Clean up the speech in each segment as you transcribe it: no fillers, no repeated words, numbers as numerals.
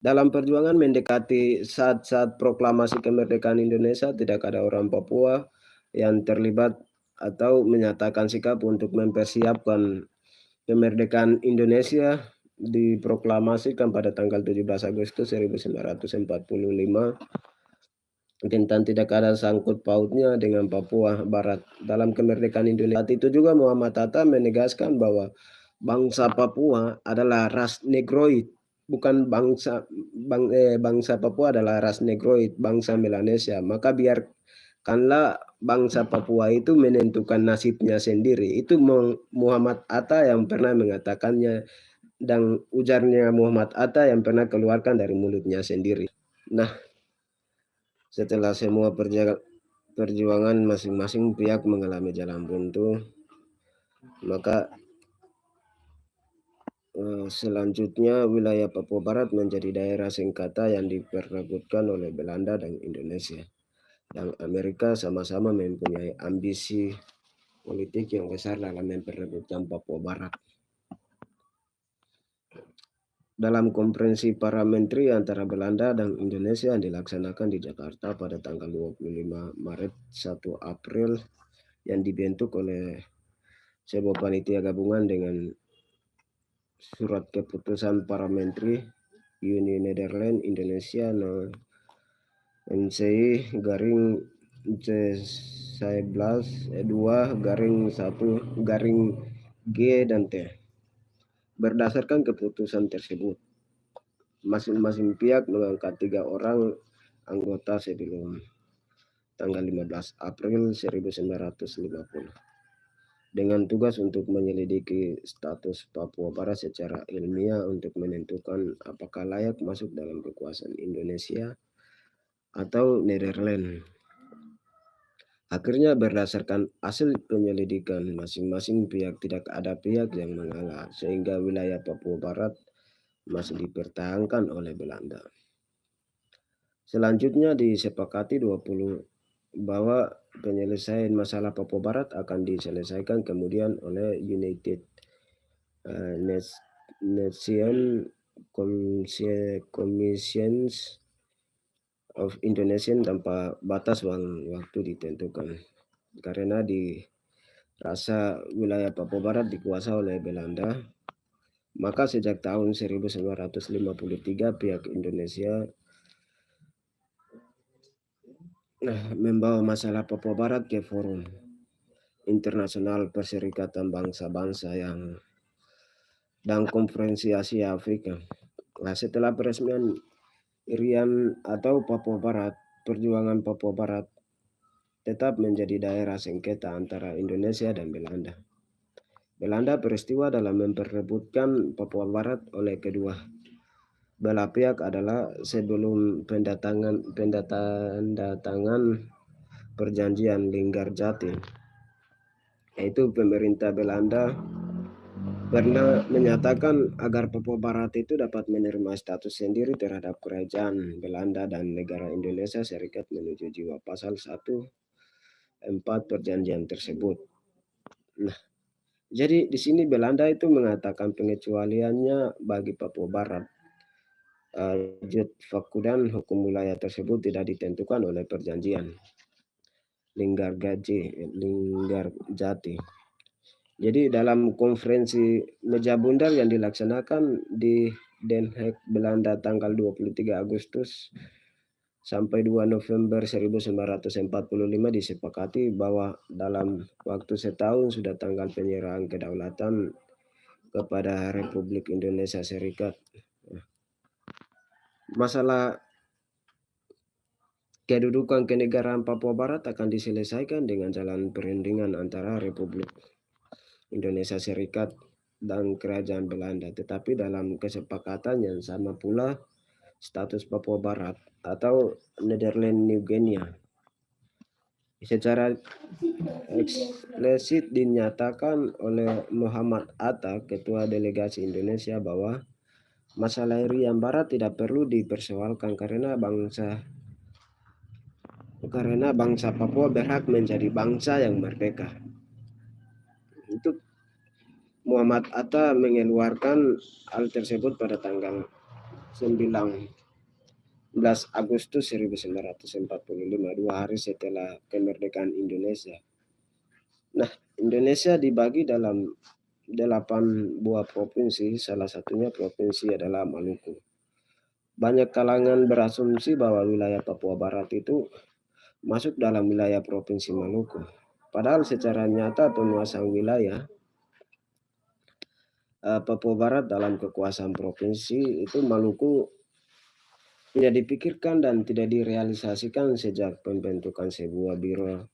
Dalam perjuangan mendekati saat-saat proklamasi kemerdekaan Indonesia, tidak ada orang Papua yang terlibat atau menyatakan sikap untuk mempersiapkan kemerdekaan Indonesia diproklamasikan pada tanggal 17 Agustus 1945 tentang tidak ada sangkut pautnya dengan Papua Barat. Dalam kemerdekaan Indonesia saat itu juga Muhammad Hatta menegaskan bahwa bangsa Papua adalah ras negroid, bukan bangsa Papua adalah ras negroid, bangsa Melanesia. Maka biarkanlah bangsa Papua itu menentukan nasibnya sendiri. Itu Muhammad Hatta yang pernah mengatakannya, dan ujarnya Muhammad Hatta yang pernah keluarkan dari mulutnya sendiri. Nah, setelah semua perjuangan masing-masing pihak mengalami jalan buntu, maka selanjutnya wilayah Papua Barat menjadi daerah sengketa yang diperebutkan oleh Belanda dan Indonesia. Dan Amerika sama-sama mempunyai ambisi politik yang besar dalam memperebutkan Papua Barat. Dalam konferensi para menteri antara Belanda dan Indonesia yang dilaksanakan di Jakarta pada tanggal 25 Maret 1 April yang dibentuk oleh sebuah panitia gabungan dengan surat keputusan para menteri Uni Nederland Indonesia no NCI garing C11 garing 1 garing G dan T. Berdasarkan keputusan tersebut, masing-masing pihak mengangkat 3 orang anggota sebelum tanggal 15 April 1950 dengan tugas untuk menyelidiki status Papua Barat secara ilmiah untuk menentukan apakah layak masuk dalam kekuasaan Indonesia atau Nederland. Akhirnya berdasarkan hasil penyelidikan masing-masing pihak, tidak ada pihak yang mengalah sehingga wilayah Papua Barat masih dipertahankan oleh Belanda. Selanjutnya disepakati 20 bahwa penyelesaian masalah Papua Barat akan diselesaikan kemudian oleh United Nation Commissions of Indonesia tanpa batas waktu ditentukan, karena dirasa wilayah Papua Barat dikuasai oleh Belanda. Maka sejak tahun 1953 pihak Indonesia membawa masalah Papua Barat ke forum internasional Perserikatan Bangsa-Bangsa dan Konferensi Asia Afrika. Nah, setelah peresmian Irian atau Papua Barat, perjuangan Papua Barat tetap menjadi daerah sengketa antara Indonesia dan Belanda. Belanda peristiwa dalam memperebutkan Papua Barat oleh kedua belah pihak adalah sebelum pendatangan perjanjian Linggarjati, yaitu pemerintah Belanda pernah menyatakan agar Papua Barat itu dapat menerima status sendiri terhadap kerajaan Belanda dan negara Indonesia Serikat menyetujui pasal 1(4) perjanjian tersebut. Nah, jadi di sini Belanda itu mengatakan pengecualiannya bagi Papua Barat. Jut Fakudan hukum wilayah tersebut tidak ditentukan oleh perjanjian Linggarjati. Jadi dalam konferensi meja bundar yang dilaksanakan di Den Haag, Belanda tanggal 23 Agustus sampai 2 November 1945 disepakati bahwa dalam waktu setahun sudah tanggal penyerahan kedaulatan kepada Republik Indonesia Serikat. Masalah kedudukan kenegaraan Papua Barat akan diselesaikan dengan jalan perundingan antara Republik Indonesia Serikat dan Kerajaan Belanda, tetapi dalam kesepakatan yang sama pula status Papua Barat atau Nederland New Guinea secara eksplisit dinyatakan oleh Muhammad Hatta, Ketua Delegasi Indonesia, bahwa masalah Irian Barat tidak perlu dipersoalkan karena bangsa Papua berhak menjadi bangsa yang merdeka. Itu Muhammad Hatta mengeluarkan hal tersebut pada tanggal Agustus 1945, 2 hari setelah kemerdekaan Indonesia. Nah, Indonesia dibagi dalam 8 buah provinsi, salah satunya provinsi adalah Maluku. Banyak kalangan berasumsi bahwa wilayah Papua Barat itu masuk dalam wilayah provinsi Maluku. Padahal secara nyata penguasaan wilayah Papua Barat dalam kekuasaan provinsi itu Maluku tidak dipikirkan dan tidak direalisasikan sejak pembentukan sebuah biro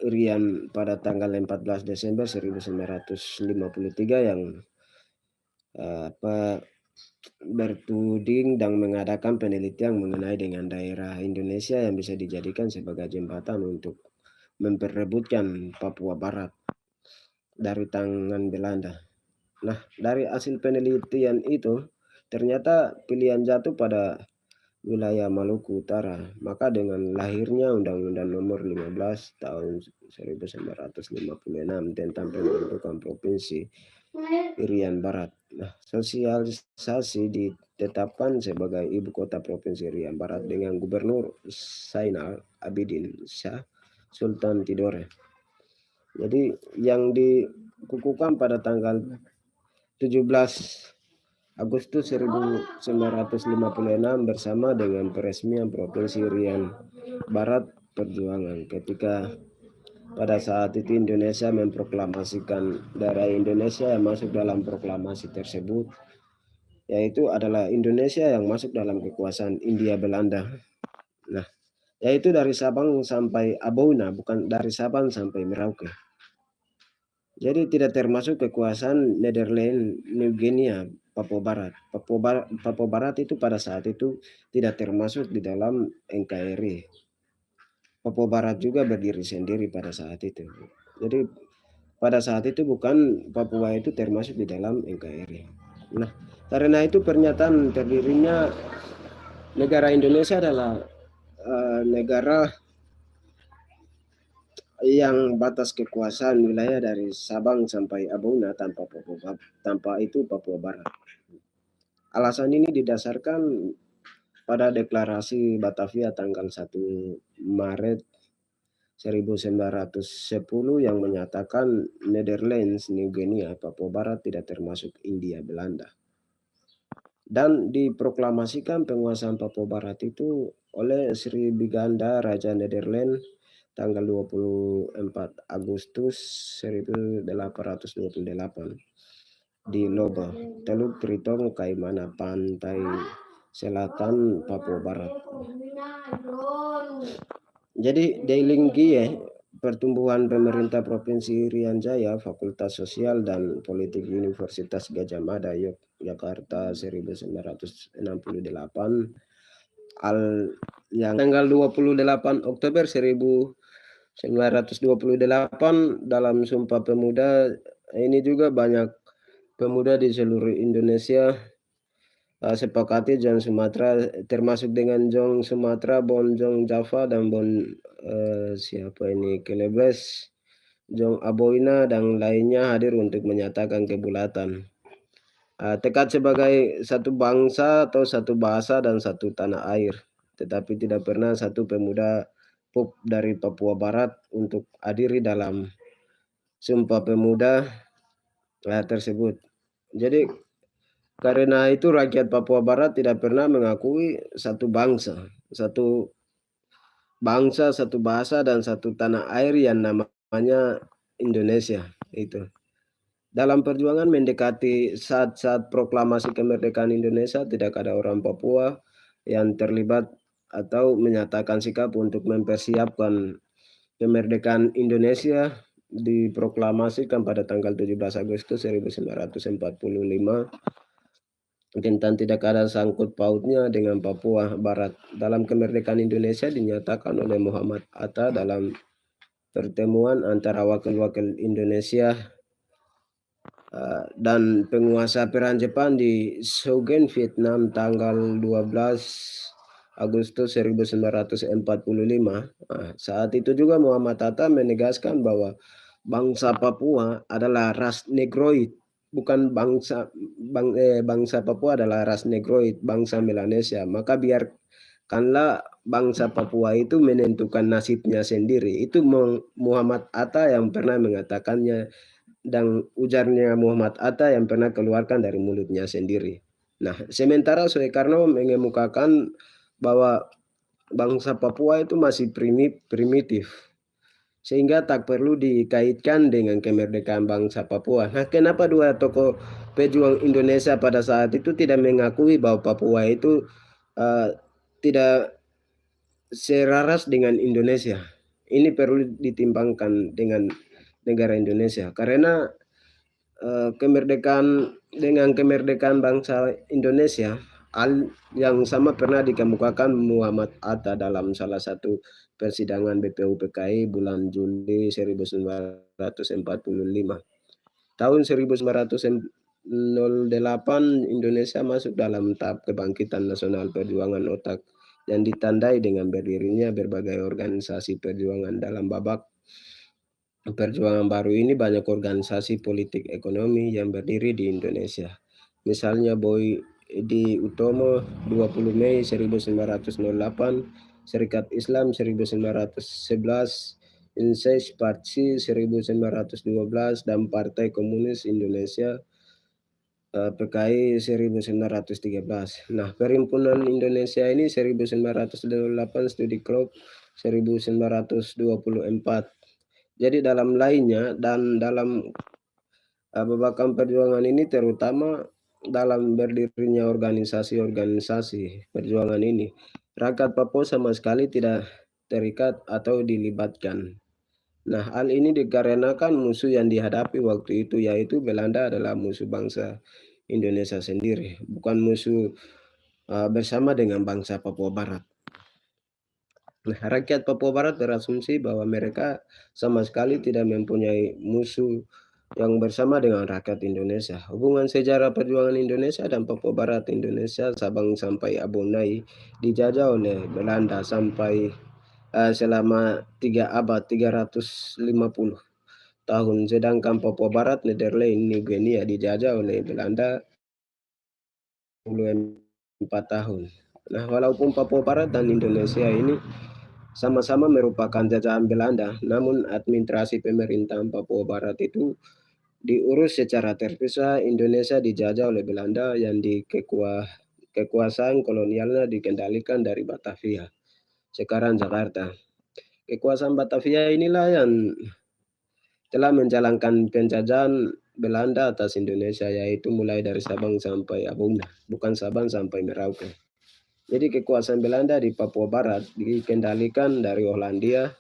Rian pada tanggal 14 Desember 1953 yang bertuding dan mengadakan penelitian mengenai dengan daerah Indonesia yang bisa dijadikan sebagai jembatan untuk memperebutkan Papua Barat dari tangan Belanda. Nah, dari hasil penelitian itu ternyata pilihan jatuh pada wilayah Maluku Utara. Maka dengan lahirnya Undang-Undang Nomor 15 Tahun 1956 tentang pembentukan Provinsi Irian Barat. Nah, sosialisasi ditetapkan sebagai ibu kota Provinsi Irian Barat dengan Gubernur Zainal Abidin Shah Sultan Tidore. Jadi yang dikukuhkan pada tanggal 17 Agustus 1956 bersama dengan peresmian Provinsi Irian Barat Perjuangan. Ketika pada saat itu Indonesia memproklamasikan daerah Indonesia yang masuk dalam proklamasi tersebut, yaitu adalah Indonesia yang masuk dalam kekuasaan Hindia Belanda. Nah, yaitu dari Sabang sampai Abouna, bukan dari Sabang sampai Merauke. Jadi tidak termasuk kekuasaan Nederland, New Guinea, Papua Barat. Papua Barat itu pada saat itu tidak termasuk di dalam NKRI. Papua Barat juga berdiri sendiri pada saat itu. Jadi pada saat itu bukan Papua itu termasuk di dalam NKRI. Nah, karena itu pernyataan terdirinya negara Indonesia adalah negara yang batas kekuasaan wilayah dari Sabang sampai Abouna tanpa itu Papua Barat. Alasan ini didasarkan pada deklarasi Batavia tanggal 1 Maret 1910 yang menyatakan Netherlands, New Guinea, Papua Barat tidak termasuk Hindia Belanda. Dan diproklamasikan penguasaan Papua Barat itu oleh Sri Biganda Raja Netherlands tanggal 24 Agustus 1828 di Loba, Teluk Tritong, Kaimana, pantai selatan Papua Barat. Jadi Deilinggie, Pertumbuhan Pemerintah Provinsi Irian Jaya, Fakultas Sosial dan Politik Universitas Gadjah Mada, Yogyakarta 1968, yang tanggal 28 Oktober 1928 dalam Sumpah Pemuda ini juga banyak pemuda di seluruh Indonesia sepakati Jong Sumatera, termasuk dengan Jong Sumatera, Bon Jong Java dan Bon Kelebes, Jong Aboina dan lainnya hadir untuk menyatakan kebulatan tekad sebagai satu bangsa atau satu bahasa dan satu tanah air. Tetapi tidak pernah satu pemuda pop dari Papua Barat untuk hadiri dalam Sumpah Pemuda tersebut. Jadi karena itu rakyat Papua Barat tidak pernah mengakui satu bangsa, satu bahasa dan satu tanah air yang namanya Indonesia itu. Dalam perjuangan mendekati saat proklamasi kemerdekaan Indonesia, tidak ada orang Papua yang terlibat atau menyatakan sikap untuk mempersiapkan kemerdekaan Indonesia diproklamasikan pada tanggal 17 Agustus 1945 tentang tidak ada sangkut pautnya dengan Papua Barat. Dalam kemerdekaan Indonesia dinyatakan oleh Muhammad Hatta dalam pertemuan antara wakil-wakil Indonesia dan penguasa Peran Jepang di Soguen, Vietnam tanggal 12 Agustus 1945. Saat itu juga Muhammad Hatta menegaskan bahwa bangsa Papua adalah ras Negroid bukan bangsa Papua adalah ras negroid, bangsa Melanesia, maka biarkanlah bangsa Papua itu menentukan nasibnya sendiri. Itu Muhammad Atta yang pernah mengatakannya, dan ujarnya Muhammad Atta yang pernah keluarkan dari mulutnya sendiri. Nah, sementara Soekarno mengemukakan bahwa bangsa Papua itu masih primitif, sehingga tak perlu dikaitkan dengan kemerdekaan bangsa Papua. Nah, kenapa dua tokoh pejuang Indonesia pada saat itu tidak mengakui bahwa Papua itu tidak seraras dengan Indonesia? Ini perlu ditimbangkan dengan negara Indonesia, karena kemerdekaan bangsa Indonesia yang sama pernah dikemukakan Muhammad Atta dalam salah satu persidangan BPUPKI bulan Juli 1945. Tahun 1908 Indonesia masuk dalam tahap kebangkitan nasional perjuangan otak yang ditandai dengan berdirinya berbagai organisasi perjuangan. Dalam babak perjuangan baru ini banyak organisasi politik ekonomi yang berdiri di Indonesia. Misalnya Boy di Utomo 20 Mei 1908, Serikat Islam 1911, Insight Party 1912, dan Partai Komunis Indonesia PKI 1913. Nah, Perhimpunan Indonesia ini 1908, Studi Club 1924. Jadi dalam lainnya, dan dalam babakan perjuangan ini terutama dalam berdirinya organisasi-organisasi perjuangan ini, rakyat Papua sama sekali tidak terikat atau dilibatkan. Nah, hal ini dikarenakan musuh yang dihadapi waktu itu, yaitu Belanda, adalah musuh bangsa Indonesia sendiri, bukan musuh bersama dengan bangsa Papua Barat. Nah, rakyat Papua Barat berasumsi bahwa mereka sama sekali tidak mempunyai musuh yang bersama dengan rakyat Indonesia. Hubungan sejarah perjuangan Indonesia dan Papua Barat Indonesia Sabang sampai Abonai dijajah oleh Belanda sampai selama 3 abad 350 tahun, sedangkan Papua Barat Nederland New Guinea dijajah oleh Belanda 24 tahun. Nah, walaupun Papua Barat dan Indonesia ini sama-sama merupakan jajahan Belanda, namun administrasi pemerintahan Papua Barat itu diurus secara terpisah. Indonesia dijajah oleh Belanda yang kekuasaan kolonialnya dikendalikan dari Batavia, sekarang Jakarta. Kekuasaan Batavia inilah yang telah menjalankan penjajahan Belanda atas Indonesia, yaitu mulai dari Sabang sampai Abuna, bukan Sabang sampai Merauke. Jadi kekuasaan Belanda di Papua Barat dikendalikan dari Hollandia,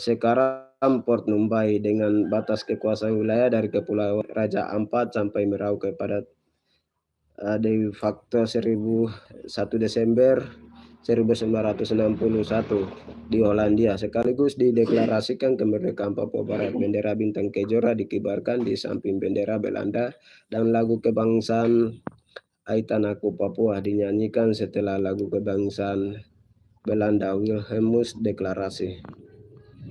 sekarang Port Numbai, dengan batas kekuasaan wilayah dari Kepulauan Raja Ampat sampai Merauke pada de facto 1 Desember 1961 di Hollandia, sekaligus dideklarasikan kemerdekaan Papua Barat. Bendera bintang kejora dikibarkan di samping bendera Belanda, dan lagu kebangsaan Aitanaku Papua dinyanyikan setelah lagu kebangsaan Belanda Wilhelmus Deklarasi.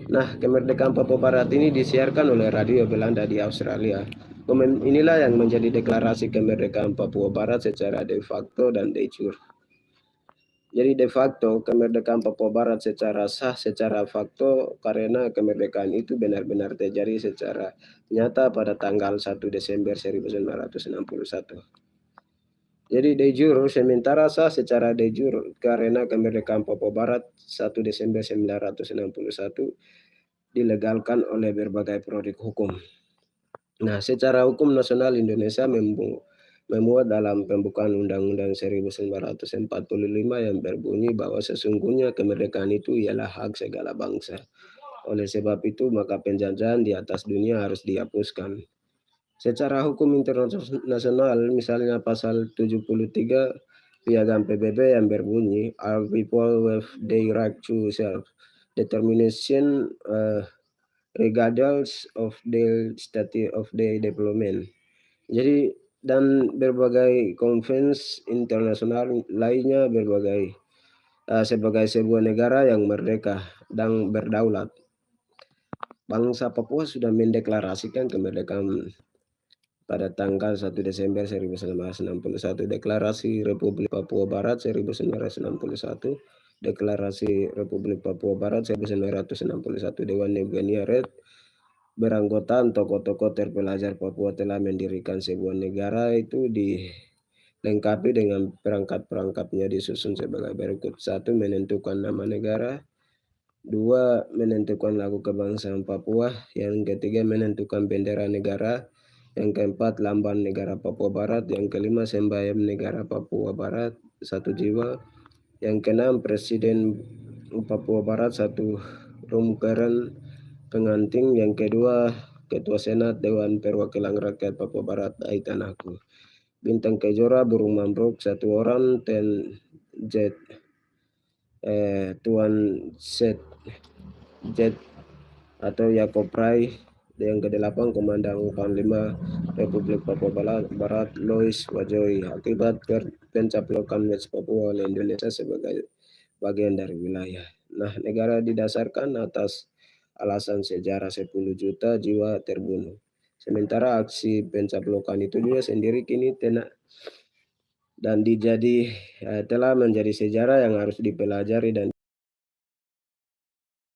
Nah, kemerdekaan Papua Barat ini disiarkan oleh radio Belanda di Australia. Inilah yang menjadi deklarasi kemerdekaan Papua Barat secara de facto dan de jure. Jadi de facto kemerdekaan Papua Barat secara sah, secara fakto, karena kemerdekaan itu benar-benar terjadi secara nyata pada tanggal 1 Desember 1961. Jadi de jure, sementara sah secara de jure karena kemerdekaan Papua Barat 1 Desember 1961 dilegalkan oleh berbagai produk hukum. Nah, secara hukum nasional Indonesia memuat dalam pembukaan Undang-Undang 1945 yang berbunyi bahwa sesungguhnya kemerdekaan itu ialah hak segala bangsa. Oleh sebab itu, maka penjajahan di atas dunia harus dihapuskan. Secara hukum internasional, misalnya pasal 73 Piagam PBB yang berbunyi, all people with the right to self-determination regardless of the state of the development. Jadi, dan berbagai konvensi internasional lainnya sebagai sebuah negara yang merdeka dan berdaulat. Bangsa Papua sudah mendeklarasikan kemerdekaan pada tanggal 1 Desember 1961, Deklarasi Republik Papua Barat 1961, Deklarasi Republik Papua Barat 1961, Dewan Negara Red beranggotaan tokoh-tokoh terpelajar Papua telah mendirikan sebuah negara itu dilengkapi dengan perangkat-perangkatnya disusun sebagai berikut. 1. Menentukan nama negara. 2. Menentukan lagu kebangsaan Papua. Yang ketiga, menentukan bendera negara. Yang keempat, lambang negara Papua Barat. Yang kelima, sembayam negara Papua Barat, 1 jiwa. Yang keenam, Presiden Papua Barat 1 Rumkeren pengantin. Yang kedua, Ketua Senat Dewan Perwakilan Rakyat Papua Barat Aitanahku. Bintang Kejora burung mambruk 1 orang. Jet Tuan Set Jet atau Yakob Rai. Yang ke-8, Komandan Panglima Republik Papua Barat Lois Wajoy. Akibat pencaplokan West Papua oleh Indonesia sebagai bagian dari wilayah. Nah, negara didasarkan atas alasan sejarah 10 juta jiwa terbunuh. Sementara aksi pencaplokan itu juga sendiri kini telah menjadi sejarah yang harus dipelajari dan